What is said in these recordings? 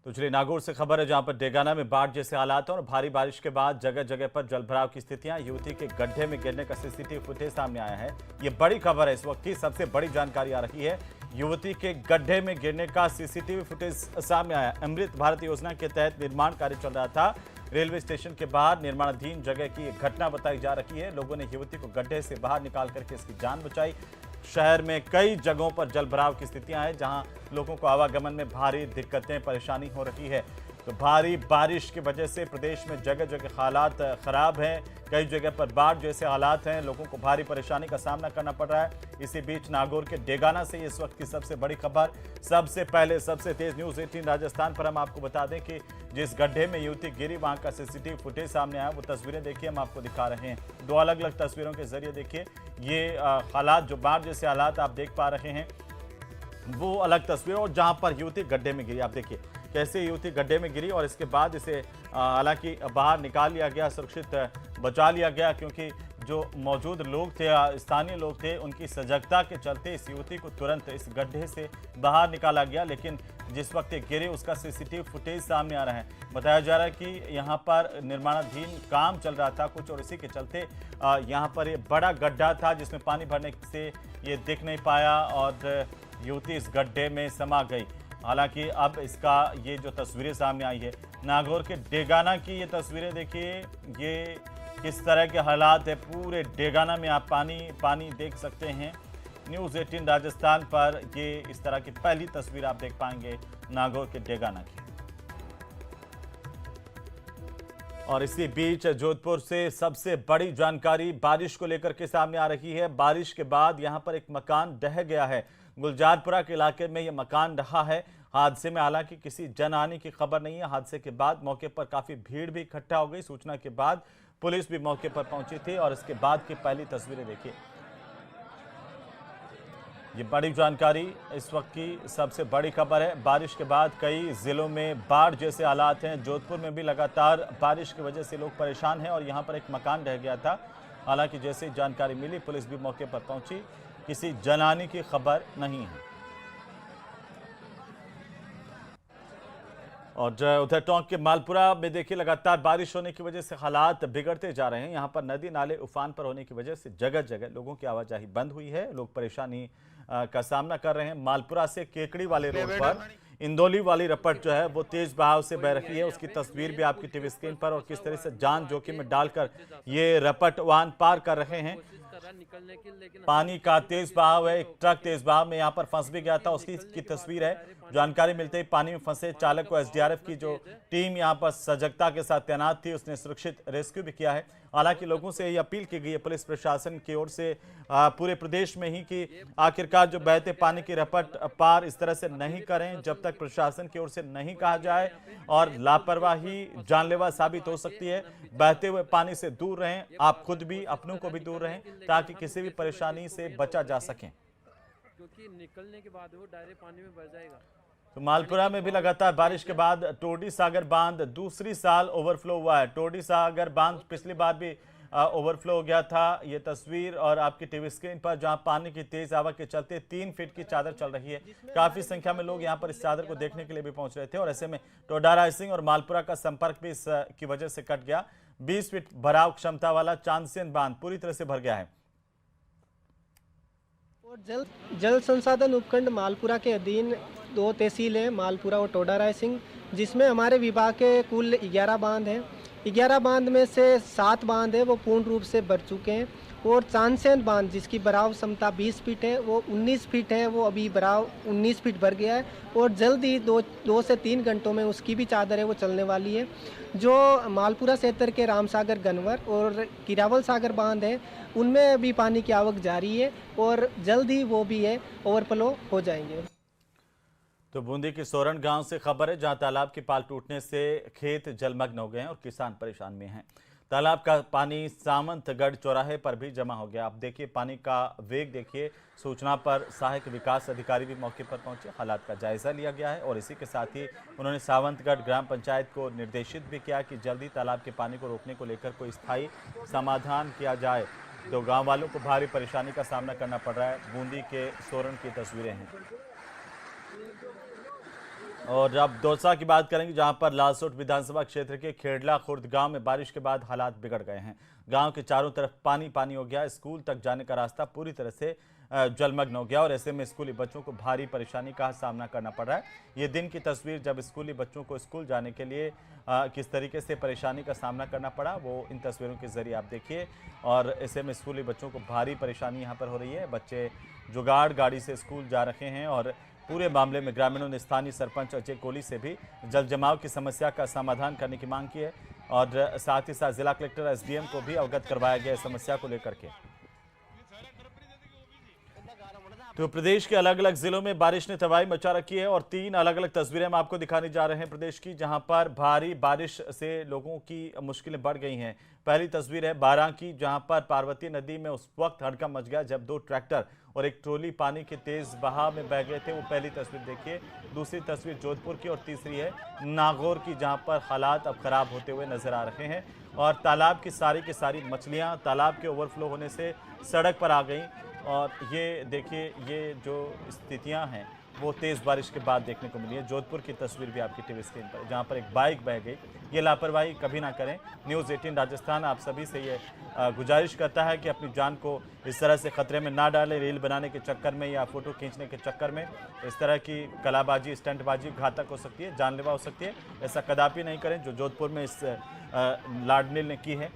तो चलिए नागौर से खबर है, जहां पर डेगाना में बाढ़ जैसे हालात हैं और भारी बारिश के बाद जगह जगह पर जलभराव की स्थितियां। युवती के गड्ढे में गिरने का सीसीटीवी फुटेज सामने आया है। ये बड़ी खबर है, इस वक्त की सबसे बड़ी जानकारी आ रही है। युवती के गड्ढे में गिरने का सीसीटीवी फुटेज सामने आया। अमृत भारत योजना के तहत निर्माण कार्य चल रहा था। रेलवे स्टेशन के बाहर निर्माणाधीन जगह की एक घटना बताई जा रही है। लोगों ने युवती को गड्ढे से बाहर निकाल करके इसकी जान बचाई। शहर में कई जगहों पर जलभराव की स्थितियां हैं, जहां लोगों को आवागमन में भारी दिक्कतें परेशानी हो रही है। तो भारी बारिश की वजह से प्रदेश में जगह जगह हालात खराब हैं। कई जगह पर बाढ़ जैसे हालात हैं, लोगों को भारी परेशानी का सामना करना पड़ रहा है। इसी बीच नागौर के डेगाना से इस वक्त की सबसे बड़ी खबर। सबसे पहले सबसे तेज न्यूज़ 18 राजस्थान पर हम आपको बता दें कि जिस गड्ढे में युवती गिरी, वहां का सीसीटीवी फुटेज सामने आया। वो तस्वीरें देखिए, हम आपको दिखा रहे हैं। दो अलग अलग तस्वीरों के जरिए देखिए ये हालात, जो बाढ़ जैसे हालात आप देख पा रहे हैं, वो अलग तस्वीर। और जहां पर युवती गड्ढे में गिरी, आप देखिए कैसे युवती गड्ढे में गिरी और इसके बाद इसे हालांकि बाहर निकाल लिया गया, सुरक्षित बचा लिया गया, क्योंकि जो मौजूद लोग थे, स्थानीय लोग थे, उनकी सजगता के चलते इस युवती को तुरंत इस गड्ढे से बाहर निकाला गया। लेकिन जिस वक्त ये गिरे, उसका सीसीटीवी फुटेज सामने आ रहा है। बताया जा रहा है कि यहाँ पर निर्माणाधीन काम चल रहा था कुछ, और इसी के चलते यहाँ पर ये बड़ा गड्ढा था जिसमें पानी भरने से ये दिख नहीं पाया और युवती इस गड्ढे में समा गई। हालांकि अब इसका ये जो तस्वीरें सामने आई है नागौर के डेगाना की, ये तस्वीरें देखिए, ये किस तरह के हालात है। पूरे डेगाना में आप पानी देख सकते हैं। न्यूज़ 18 राजस्थान पर ये इस तरह की पहली तस्वीर आप देख पाएंगे नागौर के डेगाना की। और इसी बीच जोधपुर से सबसे बड़ी जानकारी बारिश को लेकर के सामने आ रही है। बारिश के बाद यहां पर एक मकान ढह गया है। गुलजारपुरा के इलाके में यह मकान ढहा है। हादसे में हालांकि किसी जनहानि की खबर नहीं है। हादसे के बाद मौके पर काफी भीड़ भी इकट्ठा हो गई। सूचना के बाद पुलिस भी मौके पर पहुंची थी और इसके बाद की पहली तस्वीरें देखिए। ये बड़ी जानकारी, इस वक्त की सबसे बड़ी खबर है। बारिश के बाद कई जिलों में बाढ़ जैसे हालात हैं। जोधपुर में भी लगातार बारिश की वजह से लोग परेशान हैं और यहाँ पर एक मकान ढह गया था। हालांकि जैसे जानकारी मिली, पुलिस भी मौके पर पहुंची। किसी जनहानि की खबर नहीं है। और उधर टोंक के मालपुरा में देखिए, लगातार बारिश होने की वजह से हालात बिगड़ते जा रहे हैं। यहाँ पर नदी नाले उफान पर होने की वजह से जगह जगह लोगों की आवाजाही बंद हुई है। लोग परेशानी का सामना कर रहे हैं। मालपुरा से केकड़ी वाले रोड पर इंदौली वाली रपट जो है वो तेज बहाव से बह रही है। उसकी तस्वीर भी आपकी टीवी स्क्रीन पर, और किस तरह से जान जोखिम में डालकर ये रपट वाहन पार कर रहे हैं। पानी का तेज बहाव है। एक ट्रक तेज बहाव में यहाँ पर फंस भी गया था, उसकी की तस्वीर है। जानकारी मिलते ही पानी में फंसे चालक को एसडीआरएफ की जो टीम यहाँ पर सजगता के साथ तैनात थी, उसने सुरक्षित रेस्क्यू भी किया है। हालांकि लोगों से यह अपील की गई है पुलिस प्रशासन की ओर से पूरे प्रदेश में ही कि आखिरकार जो बहते पानी की रपट पार इस तरह से नहीं करें जब तक प्रशासन की ओर से नहीं कहा जाए, और लापरवाही जानलेवा साबित हो सकती है। बहते हुए पानी से दूर रहें, आप खुद भी, अपनों को भी दूर रहें, ताकि किसी भी परेशानी से बचा जा सके, क्योंकि निकलने के बाद वो डायरेक्ट पानी में भर जाएगा। तो मालपुरा में भी लगातार बारिश के बाद टोडी सागर बांध दूसरी साल ओवरफ्लो हुआ है। टोडी सागर बांध पिछली बार भी ओवरफ्लो हो गया था। ये तस्वीर और आपकी टीवी स्क्रीन पर, जहां पानी की तेज हवा के चलते 3 फीट की चादर चल रही है। काफी संख्या में लोग यहां पर इस चादर को देखने के लिए भी पहुंच रहे थे, और ऐसे में टोडा रायसिंह और मालपुरा का संपर्क भी इसकी वजह से कट गया। 20 फीट भराव क्षमता वाला चांदसेन बांध पूरी तरह से भर गया है। और जल संसाधन उपखंड मालपुरा के अधीन 2 तहसील हैं, मालपुरा और टोडा रायसिंह, जिसमें हमारे विभाग के कुल 11 बांध हैं। 11 बांध में से 7 बांध हैं वो पूर्ण रूप से भर चुके हैं, और चांदसेन बांध जिसकी भराव क्षमता 20 फीट है वो 19 फीट है, वो अभी भराव 19 फीट भर गया है, और जल्द ही 2 से 3 घंटों में उसकी भी चादर है वो चलने वाली है। जो मालपुरा क्षेत्र के रामसागर गनवर और किरावल सागर बांध है, उनमें अभी पानी की आवक जारी है और जल्द ही वो भी है ओवरफ्लो हो जाएंगे। तो बूंदी के सोरण गांव से खबर है, जहां तालाब की पाल टूटने से खेत जलमग्न हो गए हैं और किसान परेशान में हैं। तालाब का पानी सामंतगढ़ चौराहे पर भी जमा हो गया। आप देखिए पानी का वेग देखिए। सूचना पर सहायक विकास अधिकारी भी मौके पर पहुंचे, हालात का जायजा लिया गया है, और इसी के साथ ही उन्होंने सावंतगढ़ ग्राम पंचायत को निर्देशित भी किया कि जल्दी तालाब के पानी को रोकने को लेकर कोई स्थायी समाधान किया जाए। तो गाँव वालों को भारी परेशानी का सामना करना पड़ रहा है। बूंदी के सोरण की तस्वीरें हैं। और अब दौसा की बात करेंगे, जहां पर लालसोट विधानसभा क्षेत्र के खेड़ला खुर्द गांव में बारिश के बाद हालात बिगड़ गए हैं। गांव के चारों तरफ पानी पानी हो गया। स्कूल तक जाने का रास्ता पूरी तरह से जलमग्न हो गया और ऐसे में स्कूली बच्चों को भारी परेशानी का सामना करना पड़ रहा है। ये दिन की तस्वीर, जब स्कूली बच्चों को स्कूल जाने के लिए किस तरीके से परेशानी का सामना करना पड़ा, वो इन तस्वीरों के जरिए आप देखिए। और ऐसे में स्कूली बच्चों को भारी परेशानी यहाँ पर हो रही है। बच्चे जुगाड़ गाड़ी से स्कूल जा रहे हैं और पूरे मामले में ग्रामीणों ने स्थानीय सरपंच अजय कोहली से भी जल जमाव की समस्या का समाधान करने की मांग की है और साथ ही साथ जिला कलेक्टर एसडीएम को भी अवगत करवाया गया समस्या को लेकर के। तो प्रदेश के अलग अलग जिलों में बारिश ने तबाही मचा रखी है और 3 अलग अलग तस्वीरें हम आपको दिखाने जा रहे हैं प्रदेश की, जहां पर भारी बारिश से लोगों की मुश्किलें बढ़ गई हैं। पहली तस्वीर है बारां की, जहां पर पार्वती नदी में उस वक्त हड़कंप मच गया जब 2 ट्रैक्टर और एक ट्रॉली पानी के तेज बहाव में बह गए थे। वो पहली तस्वीर देखिए। दूसरी तस्वीर जोधपुर की और तीसरी है नागौर की, जहां पर हालात अब खराब होते हुए नजर आ रहे हैं और तालाब की सारी मछलियां तालाब के ओवरफ्लो होने से सड़क पर आ गई। और ये देखिए, ये जो स्थितियां हैं वो तेज़ बारिश के बाद देखने को मिली है। जोधपुर की तस्वीर भी आपकी टीवी स्क्रीन पर, जहां पर एक बाइक बह गई। ये लापरवाही कभी ना करें। न्यूज़ 18 राजस्थान आप सभी से ये गुजारिश करता है कि अपनी जान को इस तरह से खतरे में ना डालें। रील बनाने के चक्कर में या फोटो खींचने के चक्कर में इस तरह की कलाबाजी, स्टंटबाजी घातक हो सकती है, जानलेवा हो सकती है। ऐसा कदापि नहीं करें जो जोधपुर में इस लाडली ने की है।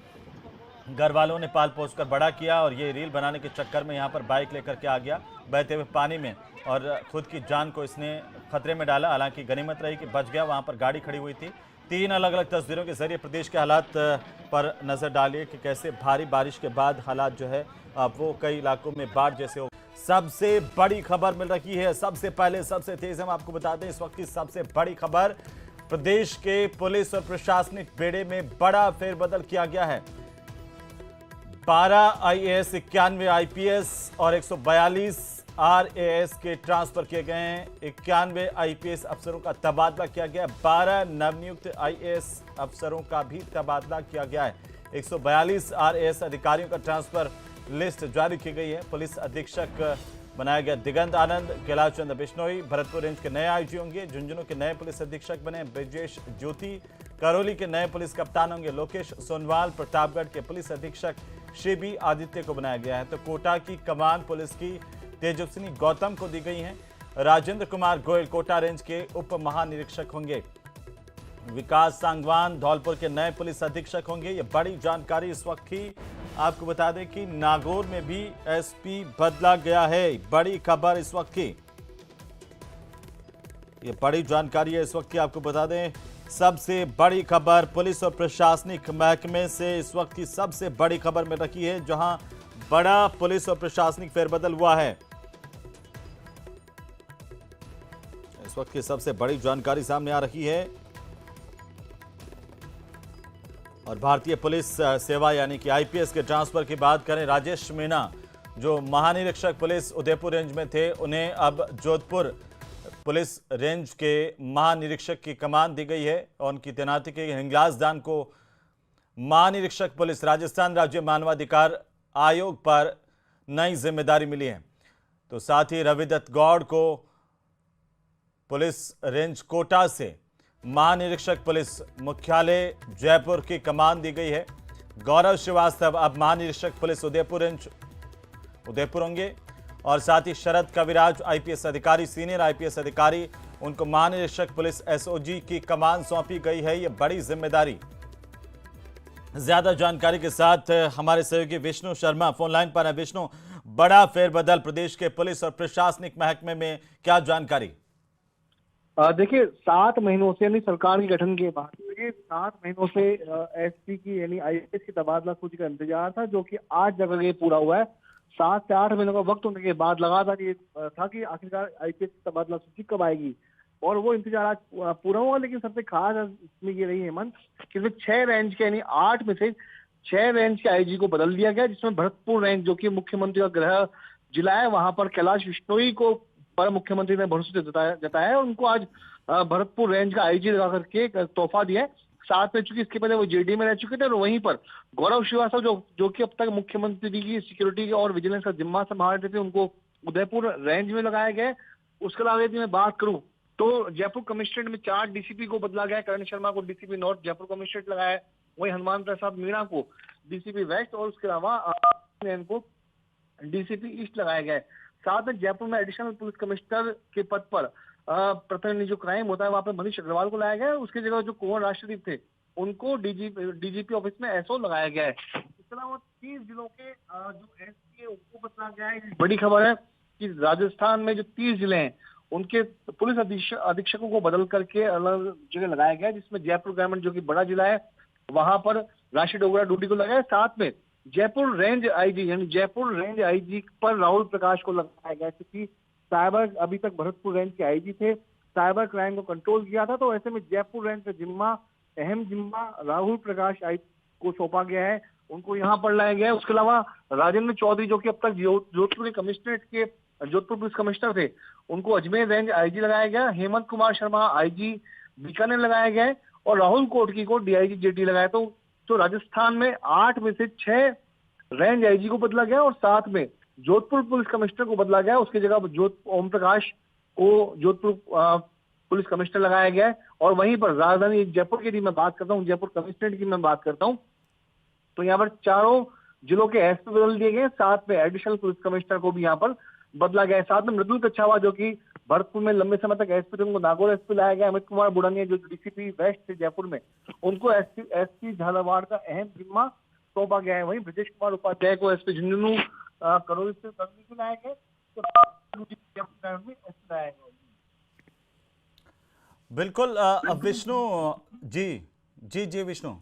घर वालों ने पाल पोस कर बड़ा किया और ये रील बनाने के चक्कर में यहाँ पर बाइक लेकर के आ गया बहते हुए पानी में और खुद की जान को इसने खतरे में डाला। हालांकि गनीमत रही कि बच गया, वहाँ पर गाड़ी खड़ी हुई थी। 3 अलग अलग तस्वीरों के जरिए प्रदेश के हालात पर नजर डालिए कि कैसे भारी बारिश के बाद हालात जो है वो कई इलाकों में बाढ़ जैसे हो। सबसे बड़ी खबर मिल रही है, सबसे पहले सबसे तेज हम आपको बता दें इस वक्त की सबसे बड़ी खबर, प्रदेश के पुलिस और प्रशासनिक बेड़े में बड़ा फेरबदल किया गया है। 12 आईएएस, 91 आईपीएस और 142 आरएएस के ट्रांसफर किए गए हैं। 91 आईपीएस अफसरों का तबादला किया गया। 12 नवनियुक्त आईएएस अफसरों का भी तबादला किया गया है। 142 आरएएस अधिकारियों का ट्रांसफर लिस्ट जारी की गई है। पुलिस अधीक्षक बनाया गया दिगंत आनंद। कैलाश चंद्र बिश्नोई भरतपुर रेंज के नए आईजी होंगे। झुंझुनू के नए पुलिस अधीक्षक बने ब्रिजेश ज्योति। करौली के नए पुलिस कप्तान होंगे लोकेश सोनवाल। प्रतापगढ़ के पुलिस अधीक्षक शिबी आदित्य को बनाया गया है। तो कोटा की कमान पुलिस की तेजस्विनी गौतम को दी गई है। राजेंद्र कुमार गोयल कोटा रेंज के उप महानिरीक्षक होंगे। विकास सांगवान धौलपुर के नए पुलिस अधीक्षक होंगे। ये बड़ी जानकारी इस वक्त की आपको बता दें कि नागौर में भी एसपी बदला गया है। बड़ी खबर इस वक्त की, ये बड़ी जानकारी है इस वक्त की, आपको बता दें सबसे बड़ी खबर पुलिस और प्रशासनिक महकमे से इस वक्त की सबसे बड़ी खबर मिल रही है, जहां बड़ा पुलिस और प्रशासनिक फेरबदल हुआ है। इस वक्त की सबसे बड़ी जानकारी सामने आ रही है और भारतीय पुलिस सेवा यानी कि आईपीएस के ट्रांसफर की बात करें, राजेश मीणा जो महानिरीक्षक पुलिस उदयपुर रेंज में थे, उन्हें अब जोधपुर पुलिस रेंज के महानिरीक्षक की कमान दी गई है और उनकी तैनाती की। हिंगलाज दान को महानिरीक्षक पुलिस राजस्थान राज्य मानवाधिकार आयोग पर नई जिम्मेदारी मिली है। तो साथ ही रविदत्त गौड़ को पुलिस रेंज कोटा से महानिरीक्षक पुलिस मुख्यालय जयपुर की कमान दी गई है। गौरव श्रीवास्तव अब महानिरीक्षक पुलिस उदयपुर रेंज उदयपुर होंगे और साथ ही शरद कविराज आईपीएस अधिकारी, सीनियर आईपीएस अधिकारी, उनको महानिरीक्षक पुलिस एसओजी की कमान सौंपी गई है। ये बड़ी जिम्मेदारी। ज्यादा जानकारी के साथ हमारे सहयोगी विष्णु शर्मा फोन लाइन पर है। विष्णु, बड़ा फेरबदल प्रदेश के पुलिस और प्रशासनिक महकमे में, क्या जानकारी? देखिए 7 महीनों से यानी सरकार के गठन के बाद 7 महीनों से एसपी की यानी आईपीएस की तबादला सूची का इंतजार था, जो कि आज जगह ये पूरा हुआ है। 7 से 8 महीनों का वक्त होने के बाद लगातार ये था कि आखिरकार आईपीएस की तबादला सूची कब आएगी और वो इंतजार आज पूरा हुआ। लेकिन सबसे खास इसमें ये रही हेमंत कि 6 रेंज के यानी 8 में से 6 रेंज के आईजी को बदल दिया गया, जिसमें भरतपुर रेंज जो कि मुख्यमंत्री का गृह जिला है, वहां पर कैलाश बिश्नोई को पर मुख्यमंत्री ने भरोसे जताया है। उनको आज भरतपुर रेंज का आईजी लगा करके तोहफा दिया है। साथ में चूंकि इसके पहले वो जेडी में रह चुके थे और वहीं पर गौरव श्रीवास्तव जो कि अब तक मुख्यमंत्री की सिक्योरिटी और विजिलेंस का जिम्मा संभाल रहे थे, उनको उदयपुर रेंज में लगाया गया है। उसके अलावा यदि मैं बात करूं तो जयपुर कमिश्नरेट में 4 डीसीपी को बदला गया है। करण शर्मा को डीसीपी नॉर्थ जयपुर कमिश्नरेट लगाया है, वही हनुमान प्रसाद मीणा को डीसीपी वेस्ट और उसके अलावा को डीसीपी ईस्ट लगाया गया है। साथ में जयपुर में एडिशनल पुलिस कमिश्नर के पद पर प्रतिनिधि जो क्राइम होता है वहां पर मनीष अग्रवाल को लाया गया है। उसकी जगह जो कुंवर राष्ट्रदीप थे उनको डीजीपी ऑफिस में एसओ लगाया गया है। इसके अलावा 30 जिलों के जो एसपी है उनको बदला गया है। बड़ी खबर है कि राजस्थान में जो 30 जिले हैं उनके पुलिस अधीक्षकों को बदल करके अलग जगह लगाया गया है, जिसमें जयपुर ग्रामीण जो कि बड़ा जिला है वहां पर राशि डोगरा ड्यूटी को लगाया है। साथ में जयपुर रेंज आईजी यानी जयपुर रेंज आईजी पर राहुल प्रकाश को लगाया गया, क्योंकि साइबर अभी तक भरतपुर रेंज के आईजी थे, साइबर क्राइम को कंट्रोल किया था, तो ऐसे में जयपुर रेंज का जिम्मा अहम जिम्मा राहुल प्रकाश आई को सौंपा गया है, उनको यहाँ पर लाया गया है। उसके अलावा राजेंद्र चौधरी जो कि अब तक जोधपुर के कमिश्नरेट के जोधपुर पुलिस कमिश्नर थे, उनको अजमेर रेंज आईजी लगाया गया। हेमंत कुमार शर्मा आईजी बीकानेर लगाया गया है और राहुल कोटकी को डीआईजी जेटी लगाया। तो राजस्थान में 8 में से 6 रेंज आईजी को बदला गया और साथ में जोधपुर पुलिस कमिश्नर को बदला गया। उसकी जगह ओम प्रकाश को जोधपुर पुलिस कमिश्नर लगाया गया है। और वहीं पर राजधानी जयपुर की यदि मैं बात करता हूँ, जयपुर कमिश्नरेट की मैं बात करता हूँ, तो यहाँ पर चारों जिलों के एसपी बदल दिए गए, साथ में एडिशनल पुलिस कमिश्नर को भी यहाँ पर बदला गया है। साथ में मृदुल कच्छावा जो कि भरतपुर में लंबे समय तक एसपी थे, उनको नागौर एसपी लाया गया। अमित कुमार बुढ़ानिया जो डीसीपी वेस्ट थे जयपुर में, उनको एसपी झालावाड़ का अहम जिम्मा सौंपा गया है। वहीं ब्रजेश कुमार उपाध्याय को एसपी झुंझुनू करौली से लाया गया, तो एसपी लाया गया। बिल्कुल विष्णु जी विष्णु,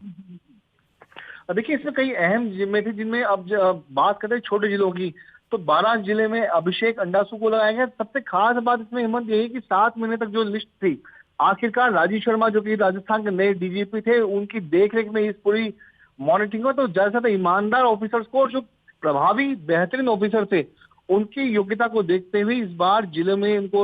देखिए इसमें कई अहम जिम्मे थे, जिनमें अब बात करते हैं छोटे जिलों की, तो 12 जिले में अभिषेक अंडासू को लगाया गया। सबसे खास बात इसमें हिम्मत यही कि 7 महीने तक जो लिस्ट थी, आखिरकार राजीव शर्मा जो कि राजस्थान के नए डीजीपी थे, उनकी देखरेख में इस पूरी मॉनिटरिंग हुआ। तो ज्यादा से ज्यादा ईमानदार ऑफिसर्स को, जो प्रभावी बेहतरीन ऑफिसर थे, उनकी योग्यता को देखते हुए इस बार जिले में उनको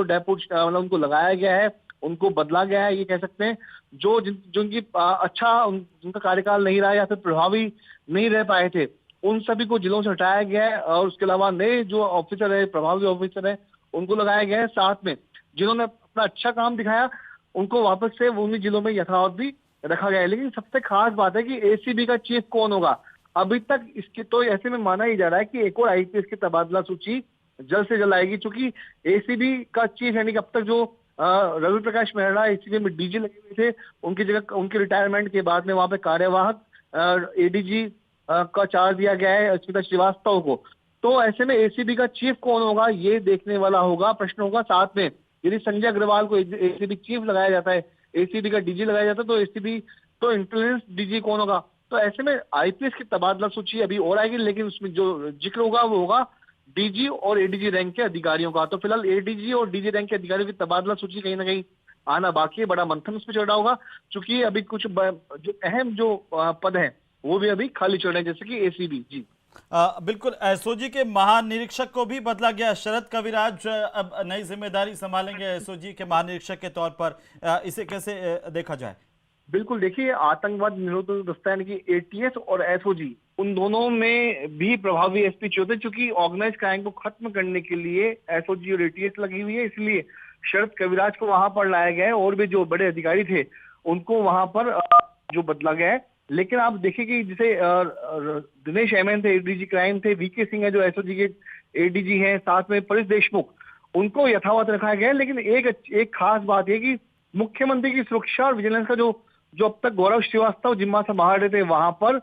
उनको लगाया गया है, उनको बदला गया है। ये कह सकते हैं जो जिनकी जिनका कार्यकाल नहीं रहा या फिर प्रभावी नहीं रह पाए थे, उन सभी को जिलों से हटाया गया है और उसके अलावा नए जो ऑफिसर है, प्रभावी ऑफिसर है, उनको लगाया गया है। साथ में जिन्होंने अपना अच्छा काम दिखाया, उनको वापस से उन्हीं जिलों में यथावत भी रखा गया है। लेकिन सबसे खास बात है कि एसीबी का चीफ कौन होगा। अभी तक इसके तो ऐसे में माना ही जा रहा है कि एक और आईपीएस की तबादला सूची जल्द से जल्द आएगी, क्योंकि एसीबी का चीफ यानी कि अब तक जो रवि प्रकाश मेहरा एसीबी में डीजी लगे हुए थे, उनकी जगह उनके रिटायरमेंट के बाद में वहां पे कार्यवाहक एडीजी का चार्ज दिया गया है स्मिता श्रीवास्तव को। तो ऐसे में एसीबी का चीफ कौन होगा, ये देखने वाला होगा, प्रश्न होगा। साथ में यदि संजय अग्रवाल को एसीबी चीफ लगाया जाता है, एसीबी का डीजी लगाया जाता है, तो एसीबी तो इंटेलिजेंस डीजी कौन होगा। तो ऐसे में आईपीएस की तबादला सूची अभी और आएगी, लेकिन उसमें जो जिक्र होगा वो होगा डीजी और एडीजी रैंक के अधिकारियों का। तो फिलहाल एडीजी और डीजी रैंक के अधिकारियों की तबादला सूची कहीं ना कहीं आना बाकी है, बड़ा मंथन उसमें चल रहा होगा, क्योंकि अभी कुछ जो अहम जो पद हैं वो भी अभी खाली चल रहे हैं, जैसे कि एसीबी। जी बिल्कुल, एसओजी के महानिरीक्षक को भी बदला गया। शरद कविराज अब नई जिम्मेदारी संभालेंगे एसओजी के महानिरीक्षक के तौर पर, इसे कैसे देखा जाए? बिल्कुल, देखिए आतंकवाद निरोधक दस्ता यानी कि एटीएस और एसओजी, उन दोनों में भी प्रभावी एसपी चाहिए होते, क्योंकि ऑर्गेनाइज क्राइम को खत्म करने के लिए एसओजी और एटीएस लगी हुई है, इसलिए शरद कविराज को वहां पर लाया गया है और भी जो बड़े अधिकारी थे उनको वहां पर जो बदला गया है। लेकिन आप देखिए कि जैसे दिनेश एमएन थे, एडीजी क्राइम थे, वीके सिंह है जो एसओजी के एडीजी हैं, साथ में परेश देशमुख, उनको यथावत रखा गया है। लेकिन एक खास बात है कि मुख्यमंत्री की सुरक्षा और विजिलेंस का जो अब तक गौरव श्रीवास्तव जिम्मा संभाल रहे थे, वहां पर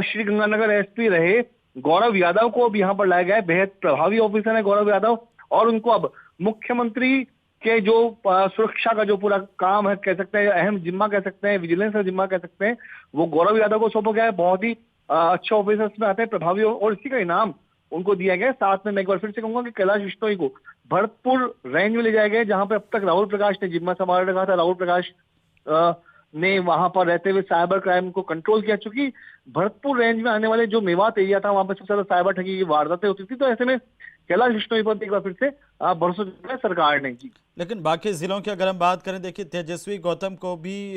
श्री गंगानगर एसपी रहे गौरव यादव को अब यहाँ पर लाया गया है। बेहद प्रभावी ऑफिसर है गौरव यादव, और उनको अब मुख्यमंत्री के जो सुरक्षा का जो पूरा काम है, कह सकते हैं अहम जिम्मा कह सकते हैं, विजिलेंस का जिम्मा कह सकते हैं, वो गौरव यादव को सौंपा गया है। बहुत ही अच्छे ऑफिसर्स में आते हैं, प्रभावी, और इसी का इनाम उनको दिया गया है। साथ में मैं एक बार फिर से कहूंगा कि कैलाश विश्नोई को भरतपुर रेंज में ले जाया गया, जहां पे अब तक राहुल प्रकाश ने जिम्मा संभाल रखा था। राहुल प्रकाश ने वहां पर रहते हुए साइबर क्राइम को कंट्रोल किया, चूंकि भरतपुर रेंज में आने वाले जो मेवात एरिया था, वहां पर सबसे ज्यादा साइबर ठगी की वारदातें होती थी। तो ऐसे में कैलाश विश्नोई पर एक बार फिर से भरोसा जताया सरकार ने। जी, लेकिन बाकी जिलों की अगर हम बात करें, देखिए तेजस्वी गौतम को भी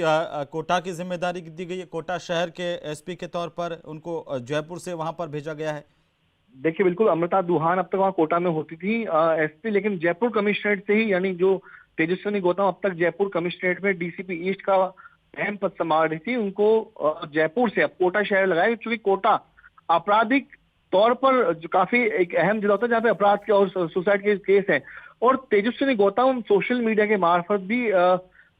कोटा की जिम्मेदारी दी गई है। कोटा शहर के एसपी के तौर पर उनको जयपुर से वहां पर भेजा गया है। देखिए बिल्कुल, अमृता दुहान अब तक वहाँ कोटा में होती थी एसपी, लेकिन जयपुर कमिश्नरेट से ही, यानी जो तेजस्विनी गौतम अब तक जयपुर कमिश्नरेट में डीसीपी ईस्ट का अहम पद संभाल रही थी। उनको जयपुर से अब कोटा शहर लगाया, क्योंकि कोटा आपराधिक तौर पर जो काफी एक अहम जिला होता है जहाँ पे अपराध के और सुसाइड के केस हैं। और तेजस्विनी गौतम सोशल मीडिया के मार्फत भी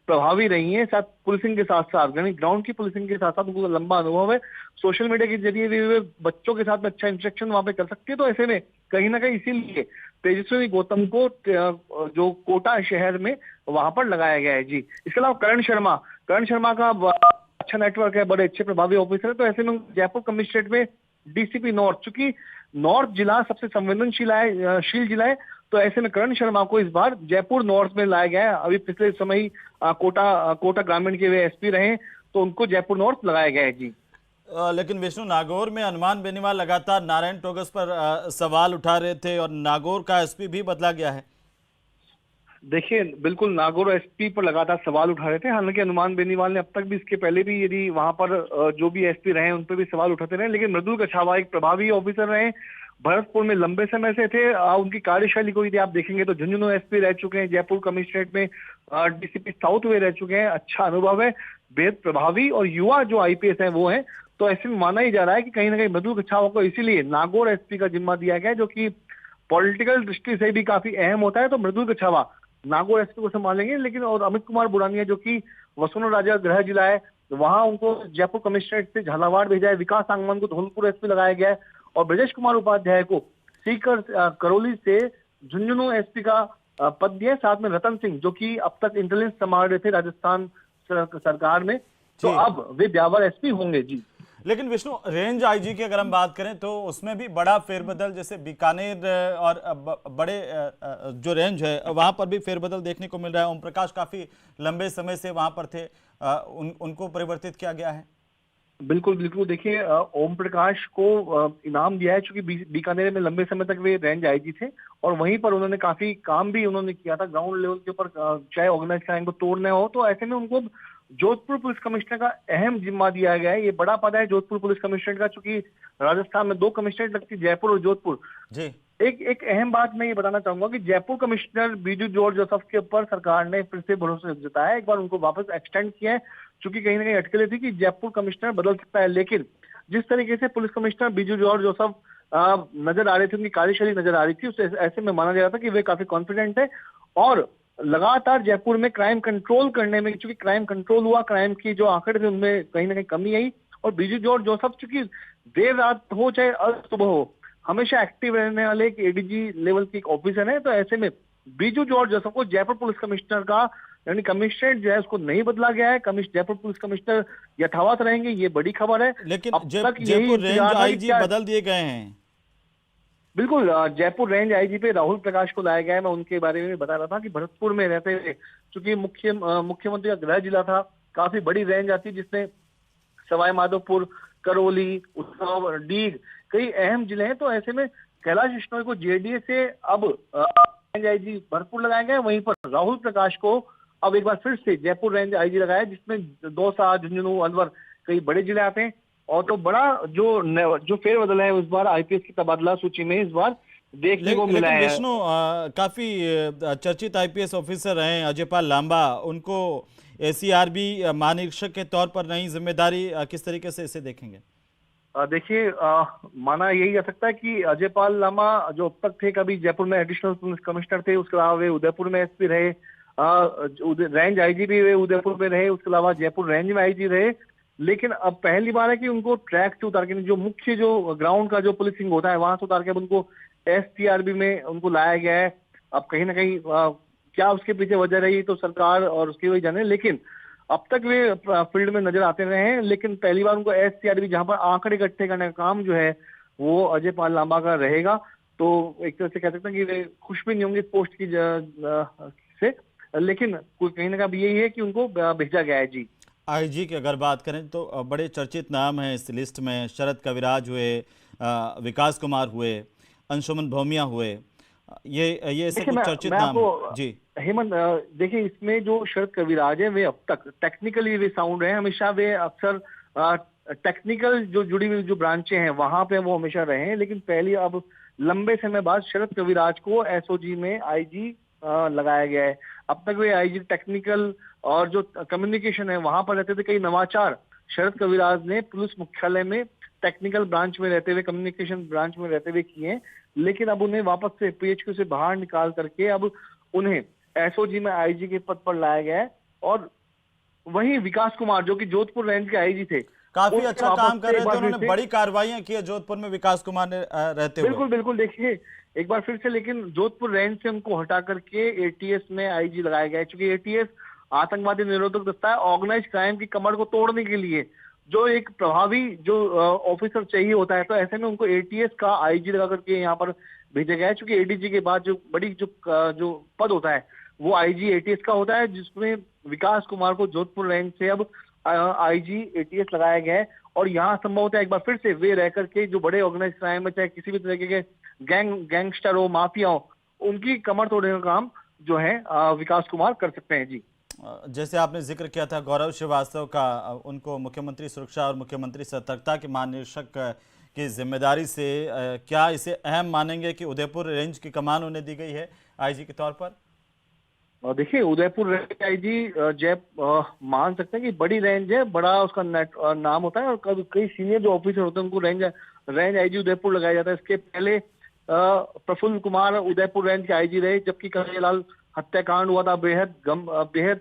प्रभावी रही हैं, साथ पुलिसिंग के साथ साथ, यानी ग्राउंड की पुलिसिंग के साथ साथ उनको लंबा अनुभव है। सोशल मीडिया के जरिए भी वे बच्चों के साथ में अच्छा इंटरेक्शन वहां पे कर सकती है। तो ऐसे में कहीं ना कहीं इसीलिए तेजस्विनी गौतम को जो कोटा शहर में वहां पर लगाया गया है जी। इसके अलावा करण शर्मा का अच्छा नेटवर्क है, बड़े अच्छे प्रभावी ऑफिसर है। तो ऐसे में जयपुर कमिश्नरेट में डीसीपी नॉर्थ, चूंकि नॉर्थ जिला सबसे संवेदनशील जिला है, तो ऐसे में करण शर्मा को इस बार जयपुर नॉर्थ में लाया गया है। अभी पिछले समय ही कोटा ग्रामीण के वे एसपी रहे, तो उनको जयपुर नॉर्थ लगाया गया है जी। लेकिन विष्णु, नागौर में हनुमान बेनीवाल लगातार नारायण टोगस पर सवाल उठा रहे थे और नागौर का एसपी भी बदला गया है। देखिए, बिल्कुल नागौर एसपी पर लगातार सवाल उठा रहे थे। हालांकि हनुमान बेनीवाल ने अब तक भी, इसके पहले भी यदि वहां पर जो भी एसपी रहे उन पर भी सवाल उठाते रहे, लेकिन मृदुल कछावा एक प्रभावी ऑफिसर रहे, भरतपुर में लंबे समय से थे। उनकी कार्यशैली को यदि आप देखेंगे तो झुंझुनू एसपी रह चुके हैं, जयपुर कमिश्नरेट में डीसीपी साउथ वे रह चुके हैं, अच्छा अनुभव है, बेहद प्रभावी और युवा जो आईपीएस है वो है। तो ऐसे में माना ही जा रहा है कि कहीं ना कहीं मृदुल कछावा को इसीलिए नागौर एसपी का जिम्मा दिया गया है, जो कि पॉलिटिकल दृष्टि से भी काफी अहम होता है। तो मृदुल कछावा नागौर एसपी को संभालेंगे, लेकिन और अमित कुमार बुरानिया जो कि वसुंधरा राजा गृह जिला है, वहां उनको जयपुर कमिश्नरेट से झालावाड़ भेजा है। विकास सांगवान को धौलपुर एसपी लगाया गया है और ब्रजेश कुमार उपाध्याय को सीकर करौली से झुंझुनू एसपी का पद दिया। साथ में रतन सिंह जो कि अब तक इंटेलिजेंस संभाल रहे थे राजस्थान सरकार में, तो अब वे ब्यावर एसपी होंगे जी। लेकिन विष्णु, रेंज आईजी की अगर हम बात करें तो उसमें भी बड़ा फेरबदल, जैसे बीकानेर और बड़े जो रेंज है वहां पर भी फेरबदल देखने को मिल रहा है। ओम प्रकाश काफी लंबे समय से वहां पर थे, उनको परिवर्तित किया गया है। बिल्कुल बिल्कुल, देखिए ओम प्रकाश को इनाम दिया है, क्योंकि बीकानेर में लंबे समय तक वे रेंज आईजी थे और वहीं पर उन्होंने काफी काम भी उन्होंने किया था ग्राउंड लेवल के ऊपर, चाहे ऑर्गेनाइज क्राइम को तोड़ना हो। तो ऐसे में उनको जोधपुर पुलिस कमिश्नर का अहम जिम्मा दिया गया है। ये बड़ा पद है जोधपुर पुलिस कमिश्नर का, चूंकि राजस्थान में 2 कमिश्नरेट लगती है, जयपुर और जोधपुर जी। एक अहम बात मैं ये बताना चाहूंगा कि Jaipur commissioner Biju George Joseph के ऊपर सरकार ने फिर से भरोसा जताया, एक बार उनको वापस एक्सटेंड किया है, क्योंकि कहीं ना कहीं अटकलें थी कि जयपुर कमिश्नर बदल सकता है। लेकिन जिस तरीके से police commissioner Biju George Joseph नजर आ रहे थे, उनकी कार्यशैली नजर आ रही थी, उससे ऐसे में माना जा रहा था कि वे काफी कॉन्फिडेंट है और लगातार जयपुर में क्राइम कंट्रोल करने में, क्योंकि क्राइम कंट्रोल हुआ, क्राइम की जो आंकड़े थे उनमें कहीं ना कहीं कमी आई। और बीजू जॉर्ज जोसेफ चूंकि देर रात हो चाहे अर्ध सुबह हो, हमेशा एक्टिव रहने वाले एक एडीजी लेवल के एक ऑफिसर है। तो ऐसे में बीजू जॉर्ज जोसेफ को जयपुर पुलिस कमिश्नर का, यानी कमिश्नरेट जो है उसको नहीं बदला गया है, जयपुर पुलिस कमिश्नर यथावत रहेंगे, ये बड़ी खबर है। लेकिन जयपुर रेंज आईजी बदल दिए गए हैं। बिल्कुल, जयपुर रेंज आईजी पे राहुल प्रकाश को लाया गया है। मैं उनके बारे में बता रहा था कि भरतपुर में रहते हुए, चूंकि मुख्यमंत्री का गृह जिला था, काफी बड़ी रेंज आती है जिसमें सवाई माधोपुर, करौली, उन्नाव, डीग, कई अहम जिले हैं। तो ऐसे में कैलाश विश्नोई को जेडीए से अब रेंज आईजी भरतपुर लगाया गया है, वहीं पर राहुल प्रकाश को अब एक बार फिर से जयपुर रेंज आईजी लगाया, जिसमें दौसा, झुंझुनू, अलवर कई बड़े जिले आते हैं। और तो बड़ा जो फेरबदल है इस बार आईपीएस की तबादला सूची में इस बार देखने को मिला है। विष्णु, काफी चर्चित आईपीएस ऑफिसर हैं अजयपाल लांबा, उनको एसीआरबी महानिरीक्षक के तौर पर नई जिम्मेदारी, किस तरीके से इसे देखेंगे? देखिए, माना यही जा सकता है कि अजयपाल लांबा जो अब तक थे, कभी जयपुर में एडिशनल पुलिस कमिश्नर थे, उसके अलावा वे उदयपुर में एसपी रहे, रेंज आईजी भी वे उदयपुर में रहे, उसके अलावा जयपुर रेंज में आईजी रहे। लेकिन अब पहली बार है कि उनको ट्रैक से उतार के, जो मुख्य जो ग्राउंड का जो पुलिसिंग होता है वहां से उतार के अब उनको एसटीआरबी में उनको लाया गया है। अब कहीं ना कहीं क्या उसके पीछे वजह रही तो सरकार और उसकी वजह जाने, लेकिन अब तक वे फील्ड में नजर आते रहे हैं। लेकिन पहली बार उनको एसटीआरबी, जहां पर आंकड़े इकट्ठे करने का काम जो है वो अजयपाल लांबा का रहेगा। तो एक तरह से कह सकते हैं कि वे खुश भी नहीं होंगे इस पोस्ट की से, लेकिन कहीं ना कहीं यही है कि उनको भेजा गया है जी। आईजी की अगर बात करें तो बड़े चर्चित नाम हैं इस लिस्ट में। शरद कविराज हुए, विकास कुमार हुए, अंशुमन भौमिया हुए, ये ऐसे कुछ चर्चित नाम जी। हेमंत, देखिए इसमें जो शरद कविराज है वे अब तक टेक्निकली वे साउंड रहे, हमेशा वे अक्सर टेक्निकल जो जुड़ी हुई जो ब्रांचें हैं वहां पे वो हमेशा रहे हैं। लेकिन पहली अब लंबे समय बाद शरद कविराज को एसओजी में आईजी लगाया गया है। अब तक वे आईजी टेक्निकल और जो कम्युनिकेशन है वहां पर रहते थे। कई नवाचार शरद कविराज ने पुलिस मुख्यालय में टेक्निकल ब्रांच में रहते हुए, कम्युनिकेशन ब्रांच में रहते हुए किए हैं, लेकिन अब उन्हें वापस से पीएचक्यू से बाहर निकाल करके अब उन्हें एसओजी में आईजी के पद पर लाया गया है। और वहीं विकास कुमार जो कि जोधपुर रेंज के आईजी थे, काफी उनसे अच्छा वापस काम कर से रहे एक थे, बार उन्होंने फिर से- बड़ी कार्रवाइयां की है जोधपुर में विकास कुमार ने रहते हुए। बिल्कुल बिल्कुल, देखिए एक बार फिर से, लेकिन जोधपुर रेंज से उनको हटा करके एटीएस में आईजी लगाया गया है, क्योंकि एटीएस आतंकवादी निरोधक दस्ता है। ऑर्गेनाइज क्राइम की कमर को तोड़ने के लिए जो एक प्रभावी जो ऑफिसर चाहिए होता है, तो ऐसे में उनको एटीएस का आईजी लगा करके यहाँ पर भेजा गया है। क्योंकि एडीजी के बाद जो बड़ी जो पद होता है वो आईजी एटीएस का होता है, जिसमें विकास कुमार को जोधपुर रेंज से अब आईजी एटीएस लगाया गया है। और यहाँ संभवतः एक बार फिर से वे रह करके जो बड़े ऑर्गेनाइज क्राइम में, चाहे किसी भी तरीके के गैंगस्टर हो, माफिया हो, उनकी कमर तोड़ने का काम जो है विकास कुमार कर सकते हैं। जी, जैसे आपने जिक्र किया था गौरव श्रीवास्तव का, उनको मुख्यमंत्री सुरक्षा और मुख्यमंत्री सतर्कता के महानिरीक्षक की जिम्मेदारी से क्या इसे अहम मानेंगे कि उदयपुर रेंज की कमान उन्हें दी गई है आईजी के तौर पर? देखिए उदयपुर रेंज आईजी जय मान सकते हैं कि बड़ी रेंज है, बड़ा उसका नाम होता है, और कई सीनियर जो ऑफिसर होते हैं उनको रेंज आईजी उदयपुर लगाया जाता है। इसके पहले प्रफुल्ल कुमार उदयपुर रेंज के आईजी रहे, जबकि कन्हैयालाल हत्याकांड हुआ था, बेहद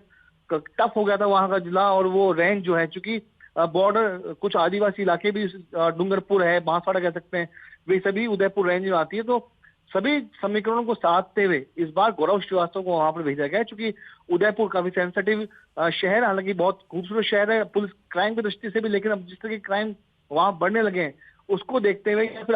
टफ हो गया था वहां का जिला। और वो रेंज जो है, चूंकि बॉर्डर कुछ आदिवासी इलाके भी, डूंगरपुर है, बांसवाड़ा कह सकते हैं, वे सभी उदयपुर रेंज में आती है। तो सभी समीकरणों को साधते हुए इस बार गौरव श्रीवास्तव को वहां पर भेजा गया है, क्योंकि उदयपुर काफी सेंसिटिव शहर है, हालांकि बहुत खूबसूरत शहर है पुलिस क्राइम की दृष्टि से भी, लेकिन अब जिस तरह के क्राइम वहां बढ़ने लगे हैं उसको देखते हुए या फिर